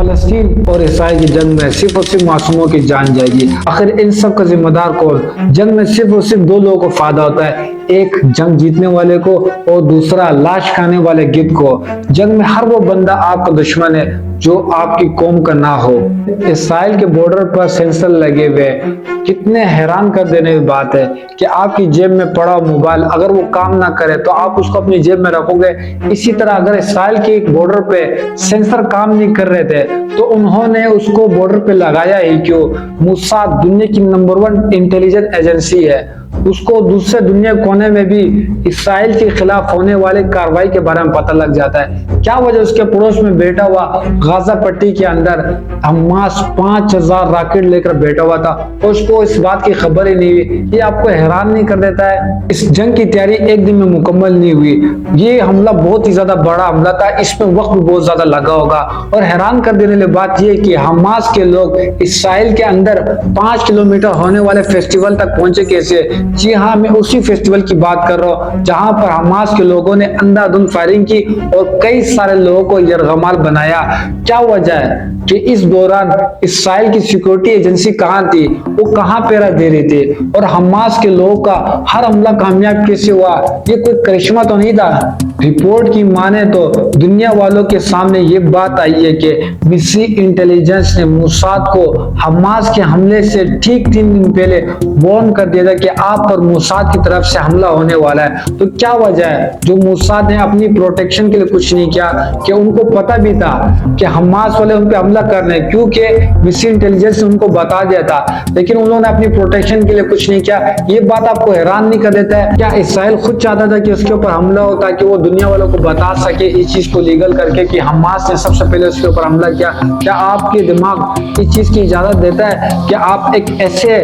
फलस्तीन और इसराइल की जंग में सिर्फ और सिर्फ मासूमों की जान जाएगी। आखिर इन सब का जिम्मेदार कौन? जंग में सिर्फ और सिर्फ दो लोगों को फायदा होता है, एक जंग जीतने वाले को और दूसरा लाश खाने वाले गिद्ध को। जंग में हर वो बंदा आपका दुश्मन है जो आपकी कौम का ना हो। इसराइल के बॉर्डर पर सेंसर लगे हुए, कितने हैरान कर देने की बात है कि आपकी जेब में पड़ा मोबाइल अगर वो काम ना करे तो आप उसको अपनी जेब में रखोगे। इसी तरह अगर इसराइल के एक बॉर्डर पे सेंसर काम नहीं कर रहे थे तो उन्होंने उसको बॉर्डर पे लगाया ही क्यों? मोसाद दुनिया की नंबर 1 इंटेलिजेंस एजेंसी है, उसको दूसरे दुनिया कोने में भी इसराइल के खिलाफ होने वाले कार्रवाई के बारे में पता लग जाता है। क्या वजह? उसके पड़ोस में बैठा हुआ गाजा पट्टी के अंदर हमास 5000 रॉकेट लेकर बैठा हुआ था और उसको इस बात की खबर ही नहीं हुई। ये आपको हैरान नहीं कर देता है? इस जंग की तैयारी एक दिन में मुकम्मल नहीं हुई। ये हमला बहुत ही ज्यादा बड़ा हमला था, इसमें वक्त भी बहुत ज्यादा लगा होगा। और हैरान कर देने वाली बात यह कि हमास के लोग इसराइल के अंदर 5 किलोमीटर होने वाले फेस्टिवल तक पहुंचे कैसे? जी हाँ, मैं उसी फेस्टिवल की बात कर रहा हूँ जहां पर हमास के लोगों ने अंधाधुंध फायरिंग की और कई सारे लोगों को यरगमाल बनाया। क्या वजह है कि इस दौरान इसराइल की सिक्योरिटी एजेंसी कहां थी? वो कहां पहरा दे रही थी? और हमास के लोगों का हर हमला कामयाब कैसे हुआ? ये कोई करिश्मा तो नहीं था? रिपोर्ट की माने तो दुनिया वालों के सामने ये बात आई है कि मिस्री इंटेलिजेंस ने मोसाद को हमास के हमले से ठीक 3 दिन पहले वार्न कर दिया था कि आप पर मोसाद की तरफ से हमला होने वाला है। तो क्या वजह है जो मोसाद ने अपनी प्रोटेक्शन के लिए कुछ नहीं किया? कि उनको पता भी था कि हमास वाले उन पे हमला करने, क्योंकि मिस्री इंटेलिजेंस ने उनको बता दिया था, लेकिन उन्होंने अपनी प्रोटेक्शन के लिए कुछ नहीं किया। ये बात आपको हैरान नहीं कर देता है? क्या इसराइल खुद चाहता था कि उसके ऊपर हमला हो ताकि वो दुनिया वालों को बता सके इस चीज को लीगल करके कि हमास ने सबसे पहले उसके ऊपर हमला किया? क्या आपके दिमाग इस चीज की इजाजत देता है कि आप एक ऐसे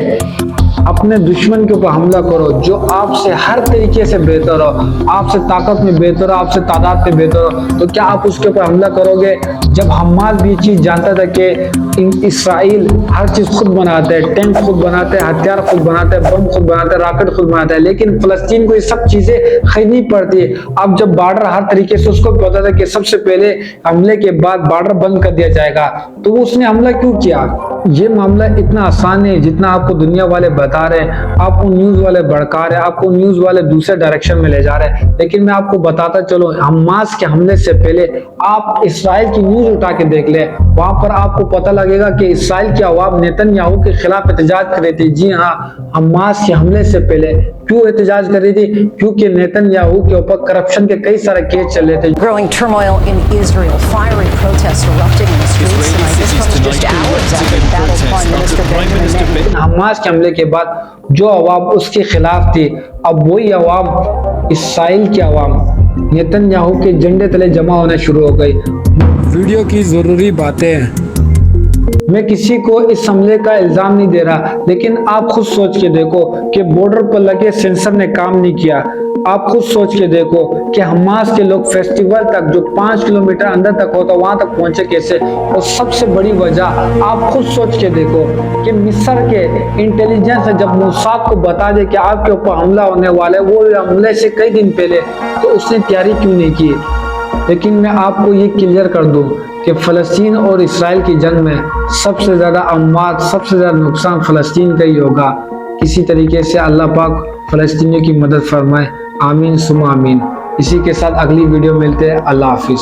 अपने दुश्मन के ऊपर हमला करो जो आपसे हर तरीके से बेहतर हो, आपसे ताकत में बेहतर हो, आपसे तादाद में बेहतर हो? तो क्या आप उसके ऊपर हमला करोगे? जब हमास भी ये चीज जानता था कि इसराइल हर चीज खुद बनाते हैं, टैंक खुद बनाते हैं, हथियार खुद बनाते हैं, बम खुद बनाते हैं, रॉकेट खुद बनाते हैं, लेकिन फलस्तीन को ये सब चीजें खरीदनी पड़ती है। अब जब बॉर्डर हर तरीके से उसको पता था कि सबसे पहले हमले के बाद बॉर्डर बंद कर दिया जाएगा, तो वो उसने हमला क्यों किया? ये मामला इतना आसान है जितना आपको दुनिया वाले बता रहे हैं, आपको न्यूज वाले भड़का रहे हैं, आपको न्यूज वाले दूसरे डायरेक्शन में ले जा रहे हैं। लेकिन मैं आपको बताता चलो, हमास के हमले से पहले आप इसराइल की न्यूज उठा के देख ले, वहां पर आपको पता लगेगा कि इसराइल की आवाम नेतन्याहू के खिलाफ एहतजाज कर रही थी। जी हाँ, हमास के हमले से पहले क्यों एहतजाज कर रही थी? क्योंकि नेतन्याहू के ऊपर करप्शन के कई सारे केस चल रहे थे। Growing turmoil in Israel, fiery protests erupting in the streets tonight. This comes just hours after battled Prime Minister Benjamin Netanyahu. Hamas के हमले के बाद जो अवाम उसके खिलाफ थी, अब वही अवाम, इसराइल की अवाम नेतन्याहू के झंडे तले जमा होने शुरू हो गई। वीडियो की जरूरी बातें। मैं किसी को इस हमले का इल्जाम नहीं दे रहा, लेकिन आप खुद सोच के देखो कि बॉर्डर पर लगे सेंसर ने काम नहीं किया। आप खुद सोच के देखो कि हमास के लोग फेस्टिवल तक जो 5 किलोमीटर अंदर तक होता वहां तक पहुंचे कैसे? और सबसे बड़ी वजह आप खुद सोच के देखो कि मिस्र के इंटेलिजेंस ने जब मोसाद को बता दे कि आपके ऊपर हमला होने वाला है, वो हमले से कई दिन पहले, तो उसने तैयारी क्यों नहीं की? लेकिन मैं आपको ये क्लियर कर दूं कि फलस्तीन और इसराइल की जंग में सबसे ज्यादा अमवात, सबसे ज्यादा नुकसान फलस्तीन का ही होगा। किसी तरीके से अल्लाह पाक फलस्तीनियों की मदद फरमाए। आमीन सुमा आमीन। इसी के साथ अगली वीडियो मिलते हैं। अल्लाह हाफिज।